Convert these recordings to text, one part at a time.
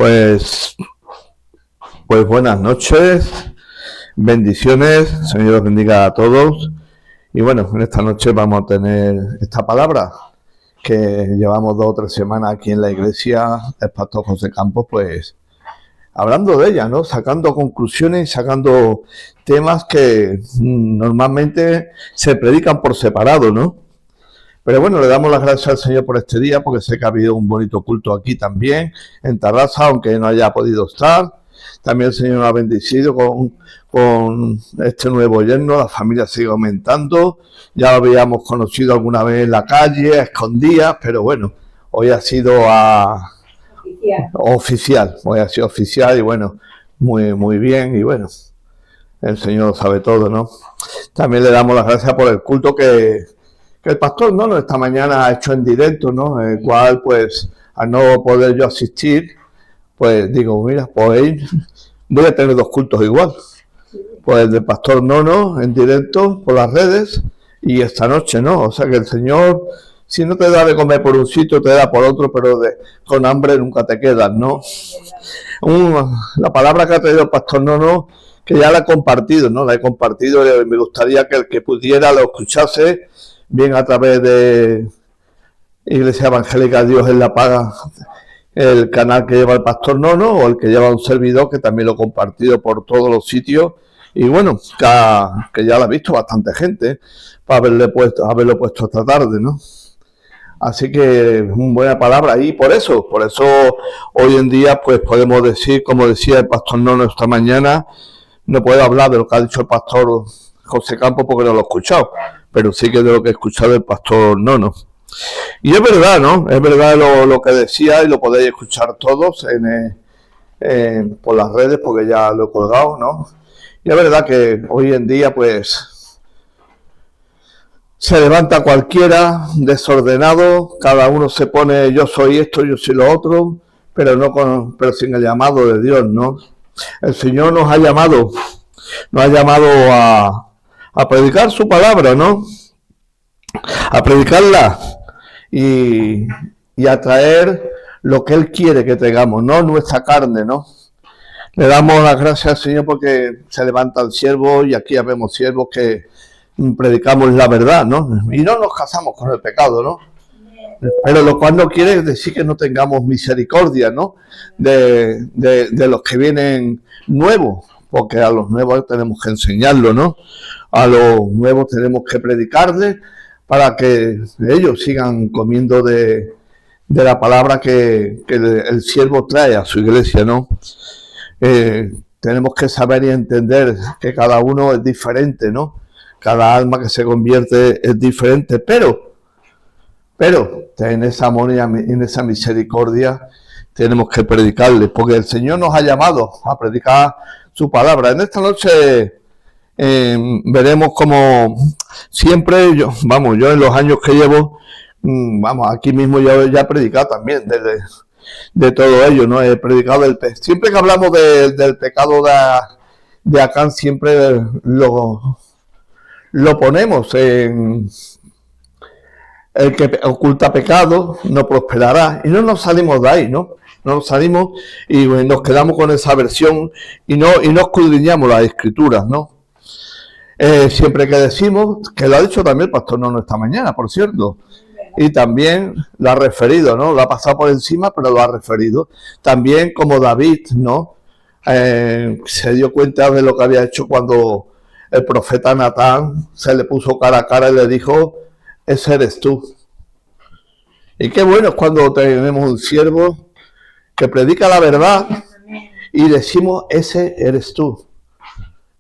Pues, pues buenas noches, bendiciones, Señor los bendiga a todos. Y bueno, en esta noche vamos a tener esta palabra que llevamos 2 o 3 semanas aquí en la iglesia, el pastor José Campos, pues hablando de ella, ¿no? Sacando conclusiones, sacando temas que normalmente se predican por separado, ¿no? Pero bueno, le damos las gracias al Señor por este día, porque sé que ha habido un bonito culto aquí también, en Tarrasa, aunque no haya podido estar. También el Señor nos ha bendecido con este nuevo yerno, la familia sigue aumentando. Ya lo habíamos conocido alguna vez en la calle, a escondidas, pero bueno, hoy ha sido oficial. Hoy ha sido oficial y bueno, muy bien. Y bueno, el Señor lo sabe todo, ¿no? También le damos las gracias por el culto que el pastor no esta mañana ha hecho en directo, ¿no? El cual, pues, al no poder yo asistir, pues digo, mira, pues voy a tener 2 cultos igual. Pues el del pastor Nono en directo por las redes y esta noche, ¿no? O sea que el Señor, si no te da de comer por un sitio, te da por otro, pero con hambre nunca te quedas, ¿no? La palabra que ha traído el pastor Nono, que ya la he compartido, ¿no? La he compartido y me gustaría que el que pudiera lo escuchase, bien a través de Iglesia Evangélica Dios en la Paga, el canal que lleva el pastor Nono, o el que lleva un servidor, que también lo he compartido por todos los sitios, y bueno, que ya lo ha visto bastante gente, para haberlo puesto esta tarde, ¿no? Así que una buena palabra, y por eso hoy en día pues podemos decir, como decía el pastor Nono esta mañana, no puedo hablar de lo que ha dicho el pastor José Campos porque no lo he escuchado, pero sí que de lo que he escuchado el pastor Nono. Y es verdad, ¿no? Es verdad lo que decía, y lo podéis escuchar todos por las redes, porque ya lo he colgado, ¿no? Y es verdad que hoy en día, pues, se levanta cualquiera desordenado, cada uno se pone yo soy esto, yo soy lo otro, pero sin el llamado de Dios, ¿no? El Señor nos ha llamado a predicar su palabra, ¿no? A predicarla y a traer lo que Él quiere que traigamos, no nuestra carne, ¿no? Le damos las gracias al Señor porque se levanta el siervo, y aquí vemos siervos que predicamos la verdad, ¿no? Y no nos casamos con el pecado, ¿no? Pero lo cual no quiere decir que no tengamos misericordia, ¿no? De los que vienen nuevos, porque a los nuevos tenemos que enseñarlo, ¿no? A los nuevos tenemos que predicarles para que ellos sigan comiendo de la palabra que el siervo trae a su iglesia, ¿no? Tenemos que saber y entender que cada uno es diferente, ¿no? Cada alma que se convierte es diferente, pero en esa amor y en esa misericordia tenemos que predicarle, porque el Señor nos ha llamado a predicar su palabra. En esta noche veremos como siempre, yo en los años que llevo, aquí mismo yo ya he predicado también de todo ello, ¿no? He predicado siempre que hablamos del pecado de Acán, siempre lo ponemos en el que oculta pecado no prosperará, y no nos salimos de ahí, ¿no? No nos salimos y nos quedamos con esa versión y no escudriñamos las escrituras, ¿no? Siempre que decimos, que lo ha dicho también el pastor Nono esta mañana, por cierto, y también lo ha referido, ¿no? Lo ha pasado por encima, pero lo ha referido. También como David, ¿no? Se dio cuenta de lo que había hecho cuando el profeta Natán se le puso cara a cara y le dijo, ese eres tú. Y qué bueno es cuando tenemos un siervo que predica la verdad y decimos, ese eres tú.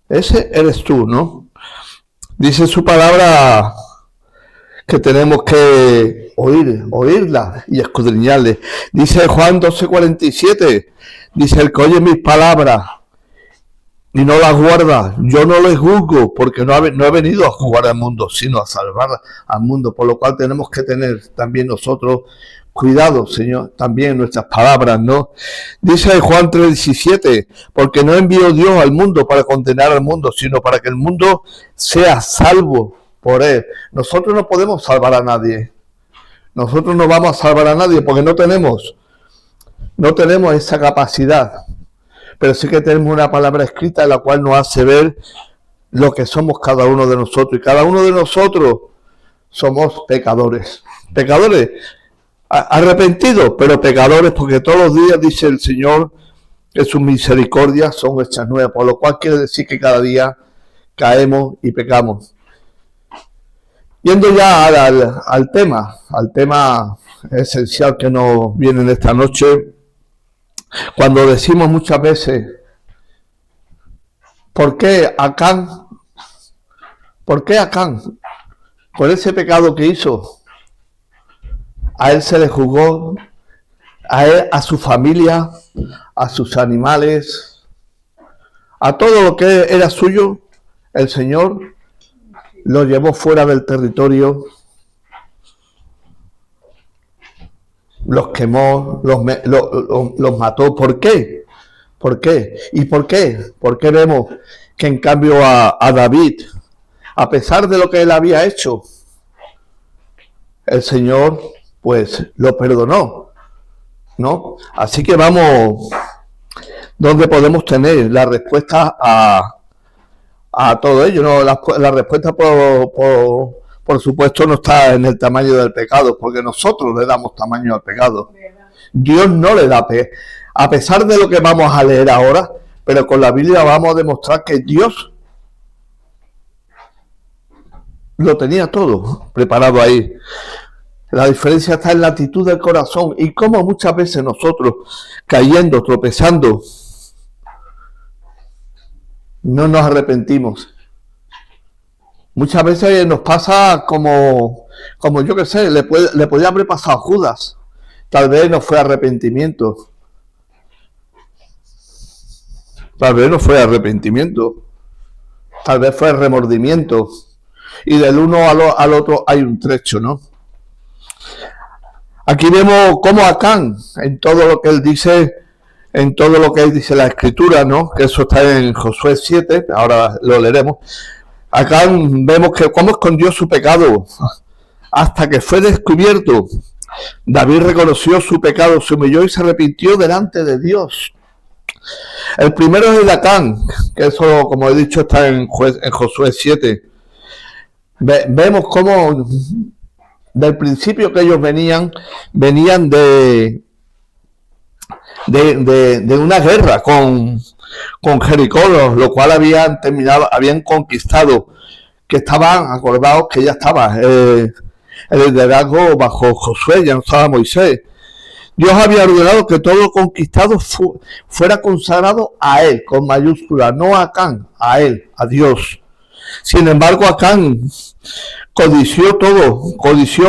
Ese eres tú, ¿no? Dice su palabra que tenemos que oírla y escudriñarle. Dice Juan 12:47, dice, el que oye mis palabras y no las guarda, yo no les juzgo, porque no he venido a juzgar al mundo, sino a salvar al mundo, por lo cual tenemos que tener también nosotros cuidado, Señor, también nuestras palabras, ¿no? Dice Juan 3:17, porque no envió Dios al mundo para condenar al mundo, sino para que el mundo sea salvo por Él. Nosotros no podemos salvar a nadie. Nosotros no vamos a salvar a nadie porque no tenemos no tenemos esa capacidad, pero sí que tenemos una palabra escrita en la cual nos hace ver lo que somos cada uno de nosotros. Y cada uno de nosotros somos pecadores. Pecadores arrepentidos, pero pecadores, porque todos los días, dice el Señor, que sus misericordias son hechas nuevas, por lo cual quiere decir que cada día caemos y pecamos. Yendo ya al tema esencial que nos viene en esta noche, cuando decimos muchas veces, ¿por qué Acán? ¿Por qué Acán? Por ese pecado que hizo, a él se le juzgó, a él, a su familia, a sus animales, a todo lo que era suyo, el Señor lo llevó fuera del territorio, los quemó, los mató. ¿Por qué? ¿Por qué? ¿Y por qué? ¿Por qué vemos que en cambio a David, a pesar de lo que él había hecho, el Señor pues lo perdonó, ¿no? Así que vamos, donde podemos tener la respuesta a todo ello, ¿no? La respuesta por supuesto no está en el tamaño del pecado, porque nosotros le damos tamaño al pecado. Dios no le da a pesar de lo que vamos a leer ahora, pero con la Biblia vamos a demostrar que Dios lo tenía todo preparado ahí. La diferencia está en la actitud del corazón y cómo muchas veces nosotros, cayendo, tropezando, no nos arrepentimos. Muchas veces nos pasa como yo que sé, le podía haber pasado a Judas. Tal vez no fue arrepentimiento. Tal vez no fue arrepentimiento. Tal vez fue remordimiento. Y del uno al otro hay un trecho, ¿no? Aquí vemos cómo Acán, en todo lo que él dice, en todo lo que él dice la Escritura, ¿no? Que eso está en Josué 7, ahora lo leeremos. Acán vemos que cómo escondió su pecado hasta que fue descubierto. David reconoció su pecado, se humilló y se arrepintió delante de Dios. El primero es el Acán, que eso, como he dicho, está en Josué 7. Vemos cómo del principio que ellos venían de una guerra con Jericó, lo cual habían conquistado, que estaban acordados que ya estaba el liderazgo bajo Josué, ya no estaba Moisés. Dios había ordenado que todo lo conquistado fuera consagrado a él, con mayúscula, no a Acán, a él, a Dios. Sin embargo, Acán codició,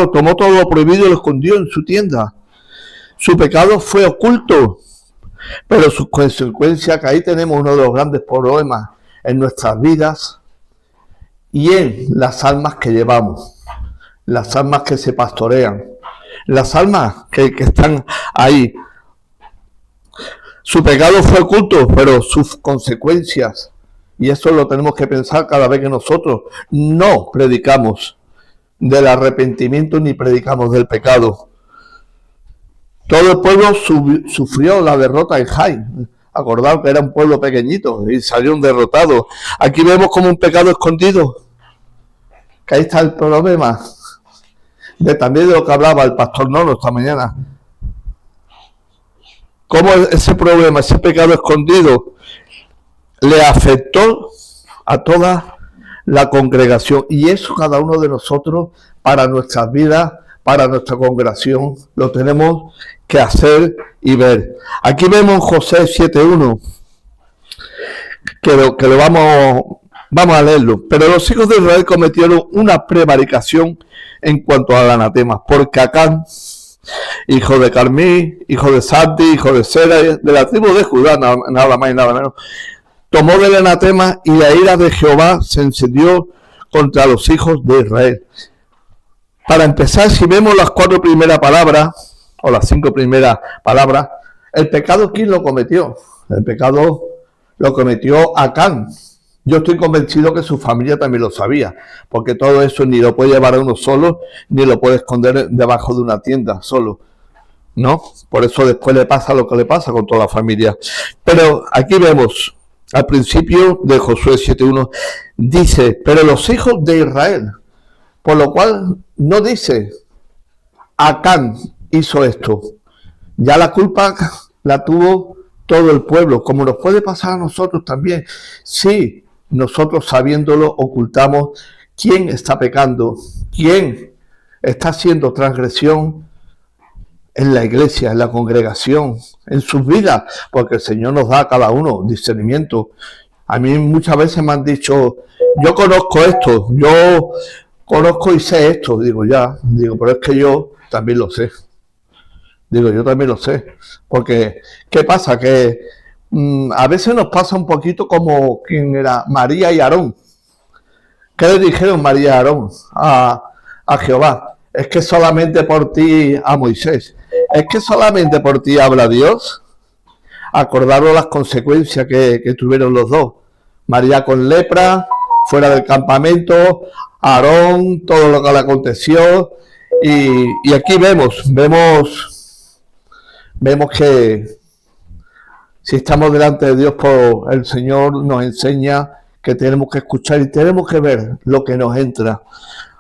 tomó todo lo prohibido y lo escondió en su tienda. Su pecado fue oculto, pero sus consecuencias, que ahí tenemos uno de los grandes problemas en nuestras vidas y en las almas que llevamos, las almas que se pastorean, las almas que están ahí. Su pecado fue oculto, pero sus consecuencias, y eso lo tenemos que pensar cada vez que nosotros no predicamos del arrepentimiento ni predicamos del pecado. Todo el pueblo sufrió la derrota en Jai. Acordaos que era un pueblo pequeñito y salieron derrotados. Aquí vemos como un pecado escondido, que ahí está el problema también de lo que hablaba el pastor Nono esta mañana. Cómo ese problema, ese pecado escondido, le afectó a toda la congregación, y eso cada uno de nosotros, para nuestras vidas, para nuestra congregación, lo tenemos que hacer y ver. Aquí vemos Josué 7:1, que lo vamos a leerlo. Pero los hijos de Israel cometieron una prevaricación en cuanto al anatema, porque Acán, hijo de Carmí, hijo de Sabdi, hijo de Sera, de la tribu de Judá, nada más y nada menos, tomó del anatema, y la ira de Jehová se encendió contra los hijos de Israel. Para empezar, si vemos las 4 primeras palabras, o las 5 primeras palabras, el pecado, ¿quién lo cometió? El pecado lo cometió Acán. Yo estoy convencido que su familia también lo sabía, porque todo eso ni lo puede llevar a uno solo, ni lo puede esconder debajo de una tienda solo. ¿no? Por eso después le pasa lo que le pasa con toda la familia. Pero aquí vemos, al principio de Josué 7.1, dice, pero los hijos de Israel, por lo cual no dice, Acán hizo esto. Ya la culpa la tuvo todo el pueblo, como nos puede pasar a nosotros también. Sí, nosotros sabiéndolo ocultamos quién está pecando, quién está haciendo transgresión en la iglesia, en la congregación, en sus vidas, porque el Señor nos da a cada uno discernimiento. A mí muchas veces me han dicho, yo conozco esto, yo conozco y sé esto. Digo, pero es que yo también lo sé. Yo también lo sé. Porque, ¿qué pasa? Que a veces nos pasa un poquito como quien era María y Aarón. ¿Qué le dijeron María y Aarón a Jehová? Es que solamente por ti, a Moisés, es que solamente por ti habla Dios. Acordaron las consecuencias que tuvieron los dos. María con lepra, fuera del campamento, Aarón, todo lo que le aconteció. Y aquí vemos que si estamos delante de Dios, por el Señor nos enseña que tenemos que escuchar y tenemos que ver lo que nos entra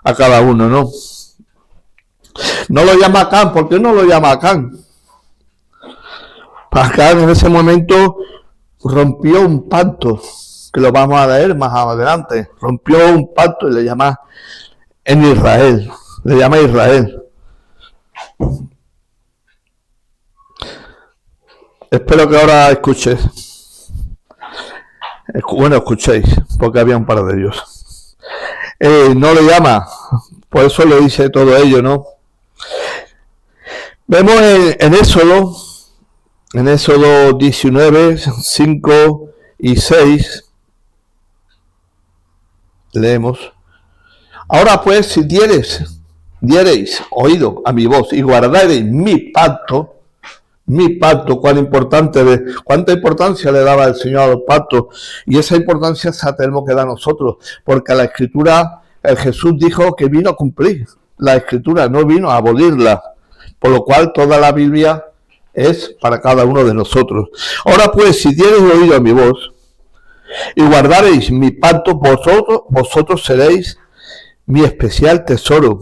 a cada uno, ¿no? No lo llama Acán. ¿Por qué no lo llama Acán? Acán en ese momento rompió un pacto, que lo vamos a leer más adelante. Rompió un pacto y le llama en Israel. Le llama Israel. Espero que ahora escuchéis. Bueno, escuchéis, porque había un par de ellos. No le llama, por eso le dice todo ello, ¿no? Vemos en Éxodo 19, 5 y 6, leemos. Ahora pues, si diereis oído a mi voz y guardareis mi pacto, cuánta importancia le daba el Señor a los pactos, y esa importancia se la tenemos que dar nosotros, porque la Escritura, el Jesús dijo que vino a cumplir la Escritura, no vino a abolirla, por lo cual toda la Biblia es para cada uno de nosotros. Ahora pues, si diereis oído a mi voz y guardareis mi pacto, vosotros seréis mi especial tesoro.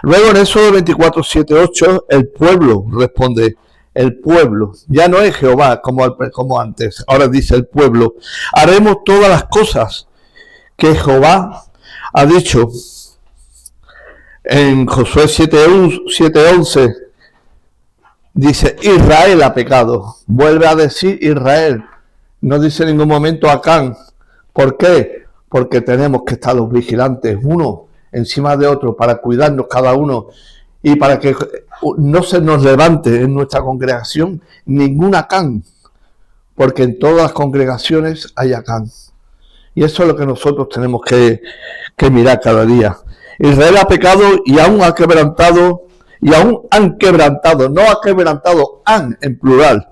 Luego en Éxodo 24, 7, 8, el pueblo responde. El pueblo, ya no es Jehová como antes, ahora dice el pueblo, haremos todas las cosas que Jehová ha dicho. En Josué 7:11 dice, Israel ha pecado, vuelve a decir Israel, no dice en ningún momento Acán. ¿Por qué? Porque tenemos que estar los vigilantes, uno encima de otro, para cuidarnos cada uno y para que no se nos levante en nuestra congregación ningún Acán, porque en todas las congregaciones hay Acán. Y eso es lo que nosotros tenemos que mirar cada día. Israel ha pecado y aún ha quebrantado, y aún han quebrantado, no ha quebrantado, han en plural,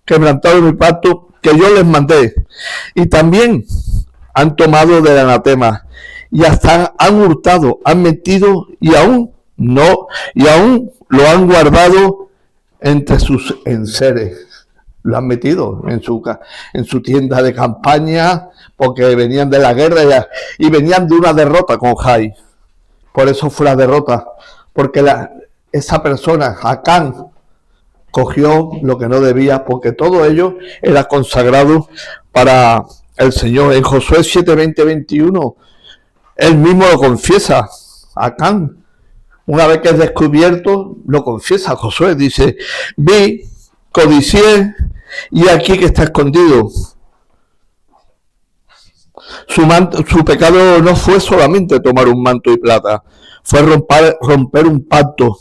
quebrantado mi pacto que yo les mandé. Y también han tomado del anatema, y hasta han hurtado, han mentido, y aún lo han guardado entre sus enseres. Lo han metido en su tienda de campaña, porque venían de la guerra y venían de una derrota con Jai. Por eso fue la derrota, porque esa persona, Acán, cogió lo que no debía, porque todo ello era consagrado para el Señor. En Josué 7, 20, 21, él mismo lo confiesa, Acán. Una vez que es descubierto, lo confiesa Josué, dice, vi, codicié, y aquí que está escondido. Su pecado no fue solamente tomar un manto y plata, fue romper un pacto.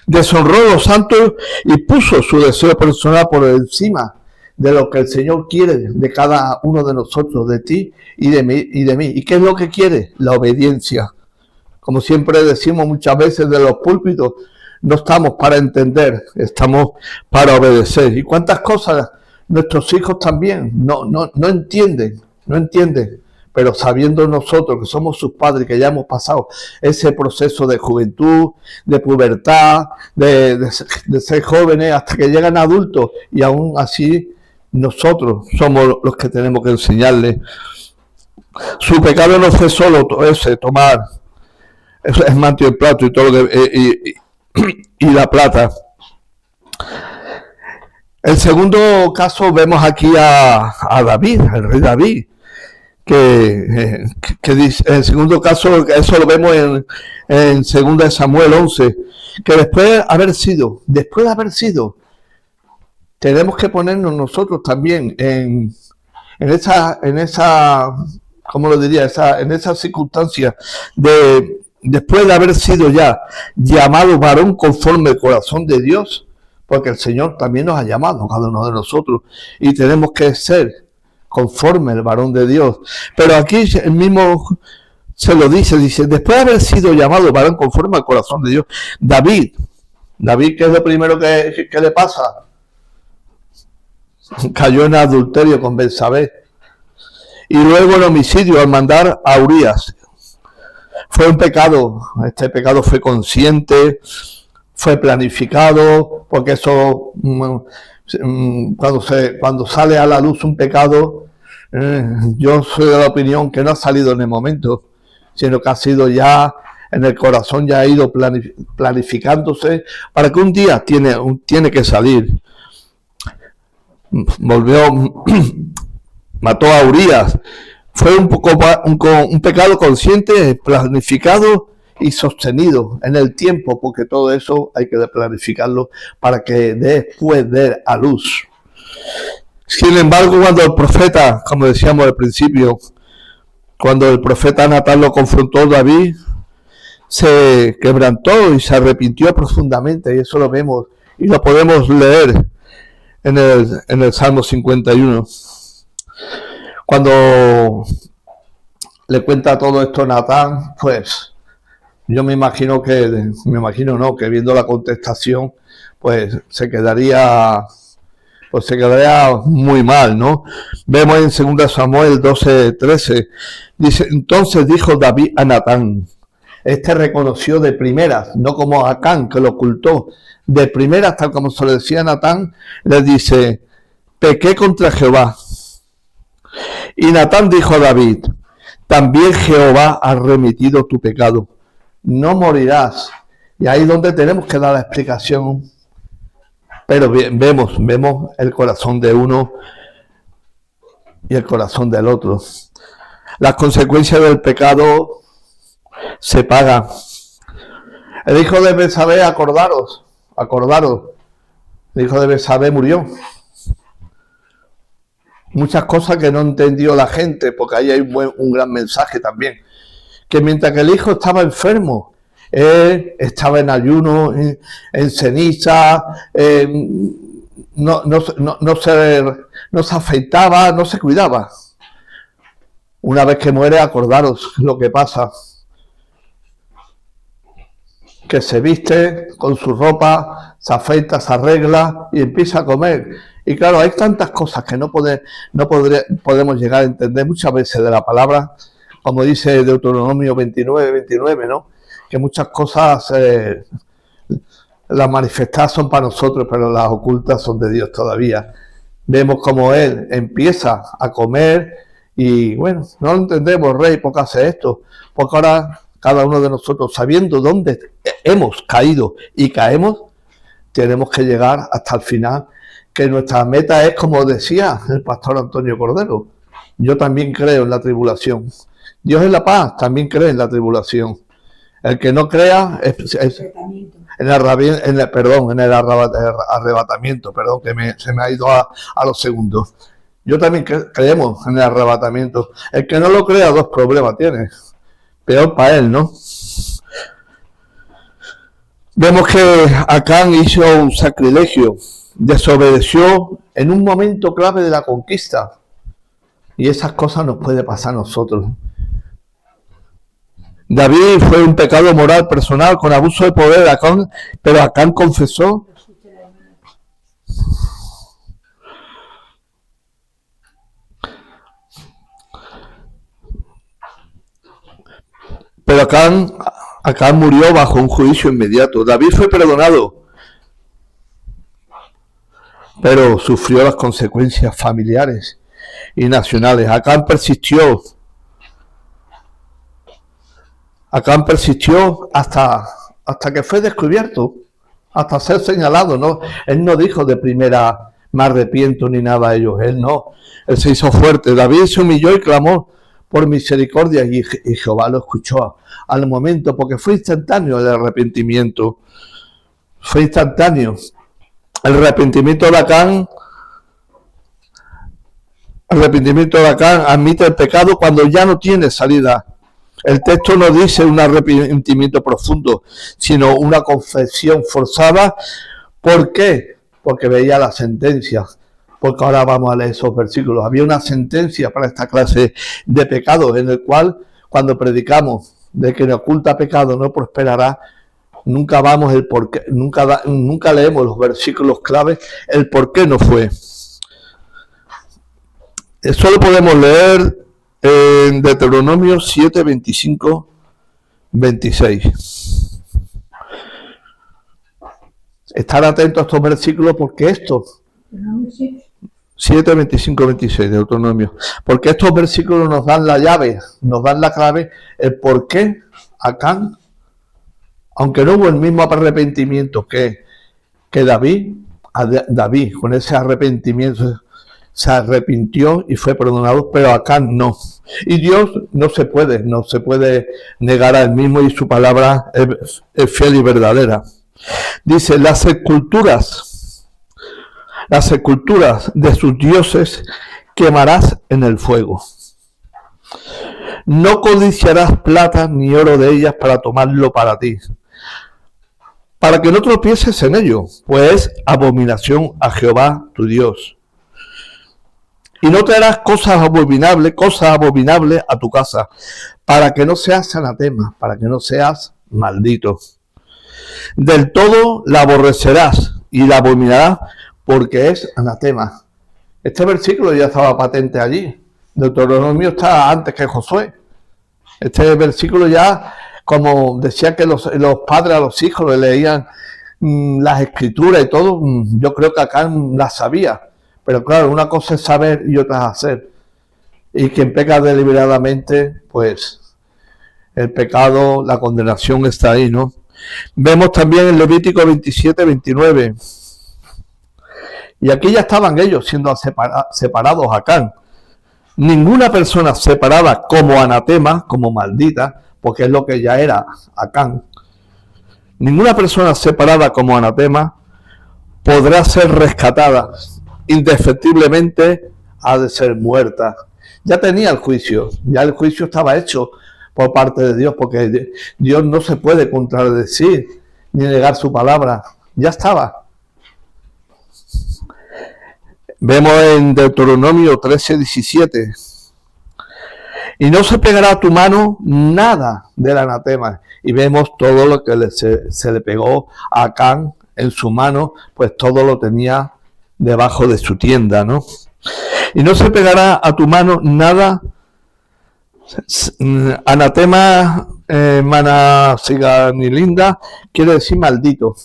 Deshonró a los santos y puso su deseo personal por encima de lo que el Señor quiere de cada uno de nosotros, de ti y de mí. ¿Y qué es lo que quiere? La obediencia. Como siempre decimos muchas veces de los púlpitos, no estamos para entender, estamos para obedecer. ¿Y cuántas cosas nuestros hijos también no entienden? pero sabiendo nosotros que somos sus padres, que ya hemos pasado ese proceso de juventud, de pubertad, de ser jóvenes hasta que llegan adultos, y aún así nosotros somos los que tenemos que enseñarles. Su pecado no fue solo ese, tomar el manto y el plato y todo lo que, y la plata. El segundo caso vemos aquí a David, el rey David, que dice, el segundo caso, eso lo vemos en 2 Samuel 11, que después de haber sido, tenemos que ponernos nosotros también en esa, ¿cómo lo diría? En esa circunstancia de, después de haber sido ya llamado varón conforme al corazón de Dios, porque el Señor también nos ha llamado, cada uno de nosotros, y tenemos que ser conforme al varón de Dios. Pero aquí el mismo se lo dice, después de haber sido llamado varón conforme al corazón de Dios, David, ¿qué es lo primero que le pasa? Cayó en adulterio con Betsabé. Y luego el homicidio al mandar a Urías. Fue un pecado, este pecado fue consciente, fue planificado, porque eso, cuando sale a la luz un pecado, yo soy de la opinión que no ha salido en el momento, sino que ha sido ya en el corazón, ya ha ido planificándose para que un día tiene que salir. Mató a Urías. Fue un pecado consciente, planificado y sostenido en el tiempo, porque todo eso hay que planificarlo para que después dé a luz. Sin embargo, cuando el profeta, como decíamos al principio, cuando el profeta Natán lo confrontó, David se quebrantó y se arrepintió profundamente, y eso lo vemos y lo podemos leer en el Salmo 51. Cuando le cuenta todo esto a Natán, pues yo me imagino que viendo la contestación, pues se quedaría muy mal, ¿no? Vemos en 2 Samuel 12:13, dice, entonces dijo David a Natán, este reconoció de primeras, no como Acán, que lo ocultó, de primeras, tal como se le decía a Natán, le dice, pequé contra Jehová. Y Natán dijo a David, también Jehová ha remitido tu pecado, no morirás. Y ahí es donde tenemos que dar la explicación. Pero vemos el corazón de uno y el corazón del otro. Las consecuencias del pecado se pagan. El hijo de Betsabé, acordaros, el hijo de Betsabé murió. Muchas cosas que no entendió la gente, porque ahí hay un gran mensaje también. Que mientras que el hijo estaba enfermo, él estaba en ayuno, en ceniza, no se afeitaba, no se cuidaba. Una vez que muere, acordaros lo que pasa. Que se viste con su ropa, se afeita, se arregla y empieza a comer. Y claro, hay tantas cosas que no podemos llegar a entender muchas veces de la palabra, como dice Deuteronomio 29:29, ¿no? Que muchas cosas las manifestadas son para nosotros, pero las ocultas son de Dios todavía. Vemos como él empieza a comer y bueno, no lo entendemos, rey, ¿por qué hace esto? Porque ahora cada uno de nosotros, sabiendo dónde hemos caído y caemos, tenemos que llegar hasta el final, que nuestra meta es, como decía el pastor Antonio Cordero, yo también creo en la tribulación. Dios es la paz, también cree en la tribulación. El que no crea en el arrebatamiento, que se me ha ido a los segundos. Yo también creemos en el arrebatamiento. El que no lo crea, dos problemas tiene. Peor para él, ¿no? Vemos que Acán hizo un sacrilegio, desobedeció en un momento clave de la conquista. Y esas cosas nos puede pasar a nosotros. David fue un pecado moral personal con abuso de poder, pero Acán confesó. Pero Acán murió bajo un juicio inmediato. David fue perdonado, pero sufrió las consecuencias familiares y nacionales. Acán persistió hasta que fue descubierto, hasta ser señalado, ¿no? Él no dijo de primera, me arrepiento ni nada de ellos. Él no. Él se hizo fuerte. David se humilló y clamó por misericordia y Jehová lo escuchó al momento, porque fue instantáneo el arrepentimiento. Fue instantáneo. El arrepentimiento de Acán admite el pecado cuando ya no tiene salida. El texto no dice un arrepentimiento profundo, sino una confesión forzada. ¿Por qué? Porque veía la sentencia. Porque ahora vamos a leer esos versículos. Había una sentencia para esta clase de pecados, en el cual, cuando predicamos de que el oculta pecado no prosperará, nunca vamos el por qué, nunca leemos los versículos claves, el por qué no fue. Eso lo podemos leer en Deuteronomio 7, 25, 26. Estar atentos a estos versículos porque estos 7, 25, 26 de Deuteronomio, porque estos versículos nos dan la llave, nos dan la clave, el por qué Acán, aunque no hubo el mismo arrepentimiento que David con ese arrepentimiento se arrepintió y fue perdonado, pero Acán no. Y Dios no se puede negar a él mismo, y su palabra es fiel y verdadera. Dice, las sepulturas de sus dioses quemarás en el fuego. No codiciarás plata ni oro de ellas para tomarlo para ti, para que no tropieces en ello, pues es abominación a Jehová tu Dios. Y no traerás cosas abominables a tu casa, para que no seas anatema, para que no seas maldito. Del todo la aborrecerás y la abominarás, porque es anatema. Este versículo ya estaba patente allí. Deuteronomio está antes que Josué. Este versículo ya, como decía que los padres a los hijos le leían las escrituras y todo, yo creo que Acán las sabía. Pero claro, una cosa es saber y otra es hacer. Y quien peca deliberadamente, pues el pecado, la condenación está ahí, ¿no? Vemos también en Levítico 27, 29. Y aquí ya estaban ellos siendo separados, Acán. Ninguna persona separada como anatema, como maldita, porque es lo que ya era Acán. Ninguna persona separada como anatema podrá ser rescatada. Indefectiblemente ha de ser muerta. Ya tenía el juicio estaba hecho por parte de Dios, porque Dios no se puede contradecir ni negar su palabra. Ya estaba. Vemos en Deuteronomio 13, 17. Y no se pegará a tu mano nada del anatema. Y vemos todo lo que se le pegó a Acán en su mano, pues todo lo tenía debajo de su tienda, ¿no? Y no se pegará a tu mano nada, anatema, manasiganilinda, quiere decir maldito.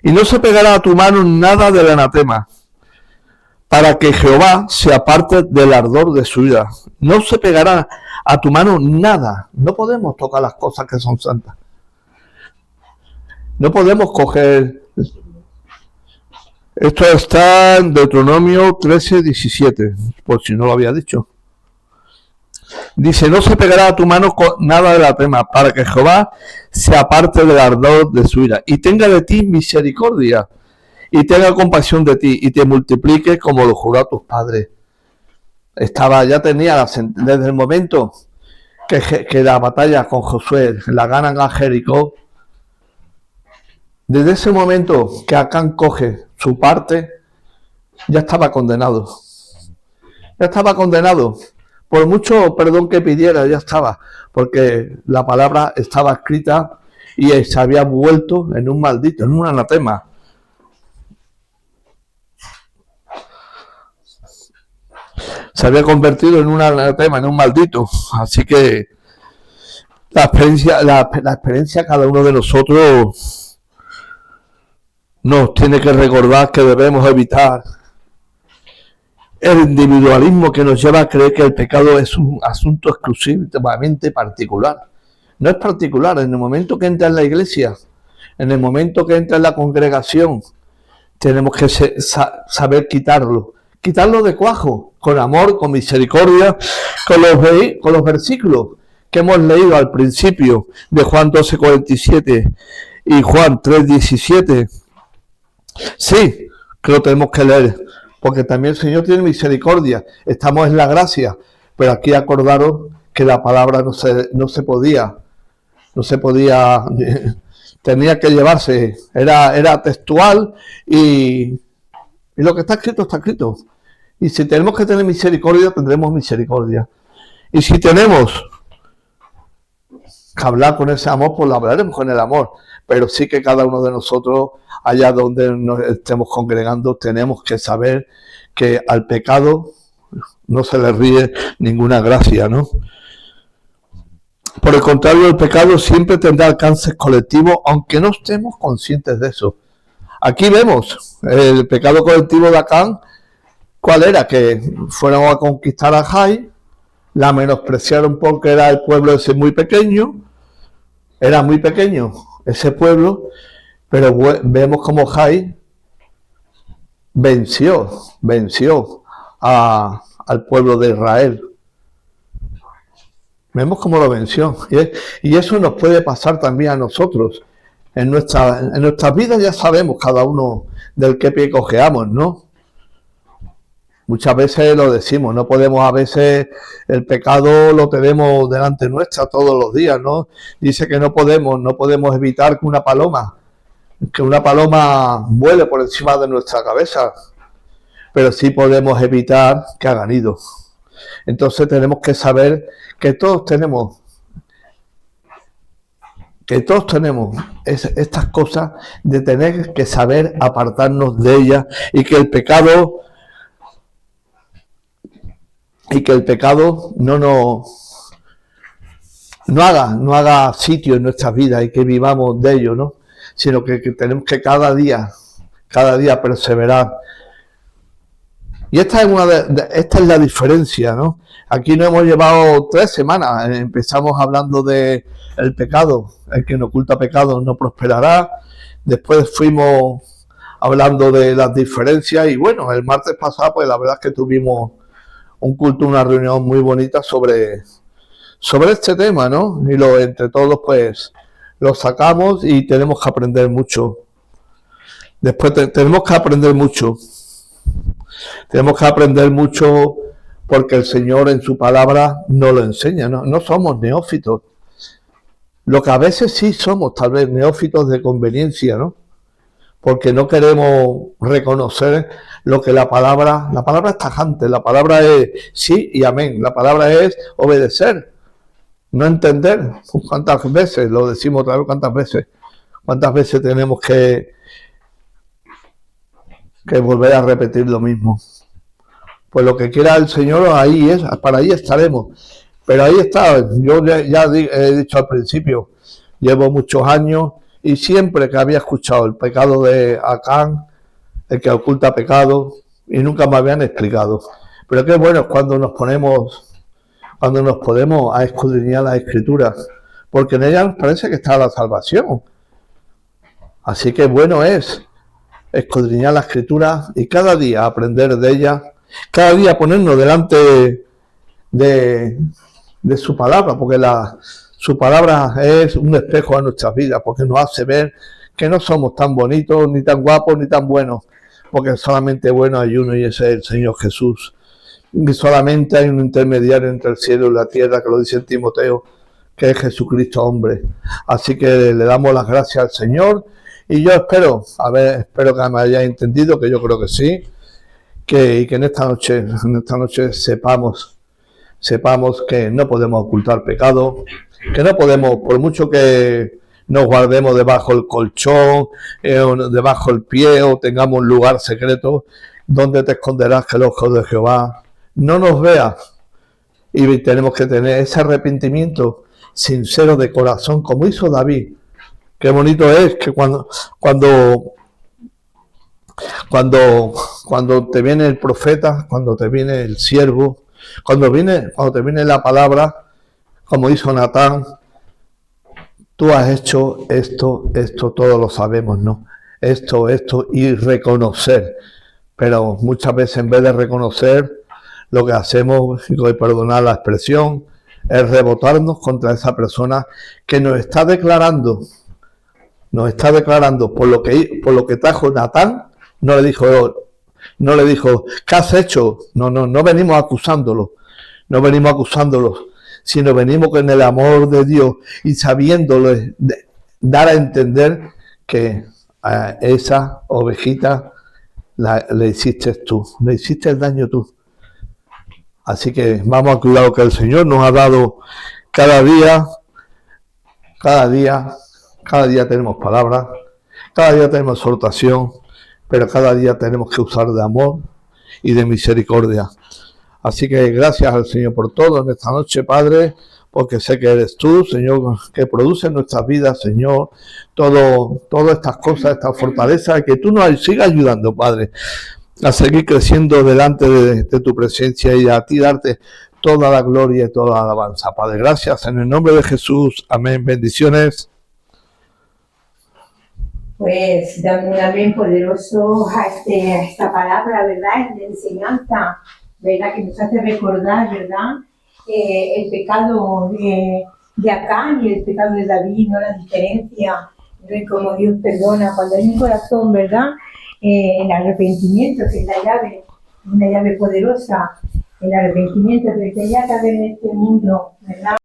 Y no se pegará a tu mano nada del anatema, para que Jehová se aparte del ardor de su ira. No se pegará a tu mano nada. No podemos tocar las cosas que son santas. No podemos coger. Esto está en Deuteronomio 13, 17, por si no lo había dicho. Dice, no se pegará a tu mano nada del anatema, para que Jehová se aparte del ardor de su ira, y tenga de ti misericordia, y tenga compasión de ti, y te multiplique como lo juró a tus padres. Ya tenía, desde el momento que la batalla con Josué la ganan a Jericó, desde ese momento que Acán coge su parte, ya estaba condenado. Ya estaba condenado. Por mucho perdón que pidiera, ya estaba. Porque la palabra estaba escrita y se había vuelto en un maldito, en un anatema. Se había convertido en un anatema, en un maldito. Así que La experiencia cada uno de nosotros nos tiene que recordar que debemos evitar el individualismo que nos lleva a creer que el pecado es un asunto exclusivamente particular. No es particular. En el momento que entra en la iglesia, en el momento que entra en la congregación, tenemos que saber quitarlo de cuajo, con amor, con misericordia, con los versículos que hemos leído al principio de Juan 12:47 y Juan 3:17. Sí, que lo tenemos que leer, porque también el Señor tiene misericordia, estamos en la gracia, pero aquí acordaros que la palabra no se podía, tenía que llevarse, era textual y lo que está escrito está escrito. Y si tenemos que tener misericordia, tendremos misericordia. Y si tenemos que hablar con ese amor, pues lo hablaremos con el amor. Pero sí que cada uno de nosotros, allá donde nos estemos congregando, tenemos que saber que al pecado no se le ríe ninguna gracia, ¿no? Por el contrario, el pecado siempre tendrá alcances colectivos, aunque no estemos conscientes de eso. Aquí vemos el pecado colectivo de Acán. ¿Cuál era? Que fueron a conquistar a Jai, la menospreciaron porque era el pueblo ese muy pequeño, era muy pequeño ese pueblo, pero vemos como Jai venció al pueblo de Israel. Vemos cómo lo venció. Y eso nos puede pasar también a nosotros. En nuestras vidas ya sabemos cada uno del qué pie cojeamos, ¿no? Muchas veces lo decimos, no podemos, a veces el pecado lo tenemos delante nuestra todos los días, ¿no? Dice que no podemos evitar que una paloma vuele por encima de nuestra cabeza, pero sí podemos evitar que hagan nido. Entonces tenemos que saber que todos tenemos estas cosas de tener que saber apartarnos de ellas y que el pecado no haga sitio en nuestras vidas y que vivamos de ello, ¿no? Sino que tenemos que cada día perseverar. Y esta es la diferencia, ¿no? Aquí nos hemos llevado 3 semanas. Empezamos hablando de el pecado. El que no oculta pecado no prosperará. Después fuimos hablando de las diferencias. Y bueno, el martes pasado, pues la verdad es que tuvimos una reunión muy bonita sobre este tema, ¿no? Y entre todos, pues, lo sacamos y tenemos que aprender mucho. Después tenemos que aprender mucho. Tenemos que aprender mucho porque el Señor en su palabra nos lo enseña, ¿no? No somos neófitos. Lo que a veces sí somos, tal vez, neófitos de conveniencia, ¿no? Porque no queremos reconocer lo que la palabra es tajante, la palabra es sí y amén, la palabra es obedecer, no entender. ¿Cuántas veces lo decimos otra vez? ¿Cuántas veces tenemos que volver a repetir lo mismo? Pues lo que quiera el Señor, ahí es, para ahí estaremos. Pero ahí está, yo ya he dicho al principio, llevo muchos años y siempre que había escuchado el pecado de Acán, el que oculta pecado, y nunca me habían explicado. Pero qué bueno es cuando nos podemos a escudriñar las Escrituras, porque en ellas nos parece que está la salvación. Así que bueno es escudriñar la Escritura y cada día aprender de ella, cada día ponernos delante de su palabra, porque su palabra es un espejo a nuestras vidas, porque nos hace ver que no somos tan bonitos, ni tan guapos, ni tan buenos, porque solamente bueno hay uno y ese es el Señor Jesús. Y solamente hay un intermediario entre el cielo y la tierra, que lo dice en Timoteo, que es Jesucristo hombre. Así que le damos las gracias al Señor y yo espero que me hayáis entendido, que yo creo que sí, que en esta noche sepamos que no podemos ocultar pecado, que no podemos, por mucho que nos guardemos debajo del colchón, debajo del pie o tengamos un lugar secreto, donde te esconderás que el ojo de Jehová no nos vea. Y tenemos que tener ese arrepentimiento sincero de corazón, como hizo David. Qué bonito es que cuando te viene el profeta, cuando te viene el siervo, cuando te viene la palabra, como hizo Natán, tú has hecho esto, todos lo sabemos, ¿no? Esto, y reconocer. Pero muchas veces en vez de reconocer, lo que hacemos, y voy a perdonar la expresión, es rebotarnos contra esa persona que nos está declarando por lo que trajo Natán. No le dijo, ¿qué has hecho? No venimos acusándolo, sino venimos con el amor de Dios y sabiéndole dar a entender que a esa ovejita le hiciste tú, le hiciste el daño tú. Así que vamos a cuidar lo que el Señor nos ha dado cada día tenemos palabras, cada día tenemos exhortación, pero cada día tenemos que usar de amor y de misericordia. Así que gracias al Señor por todo en esta noche, Padre, porque sé que eres tú, Señor, que produce en nuestras vidas, Señor, todas estas cosas, esta fortaleza, que tú nos sigas ayudando, Padre, a seguir creciendo delante de tu presencia y a ti darte toda la gloria y toda la alabanza. Padre, gracias en el nombre de Jesús. Amén. Bendiciones. Pues dame un amén poderoso a esta palabra, ¿verdad? De enseñanza, ¿verdad? Que nos hace recordar, ¿verdad? El pecado de Acán y el pecado de David, ¿no? La diferencia de cómo Dios perdona cuando hay un corazón, ¿verdad? El arrepentimiento, que es la llave, una llave poderosa, el arrepentimiento, porque ya cabe en este mundo, ¿verdad?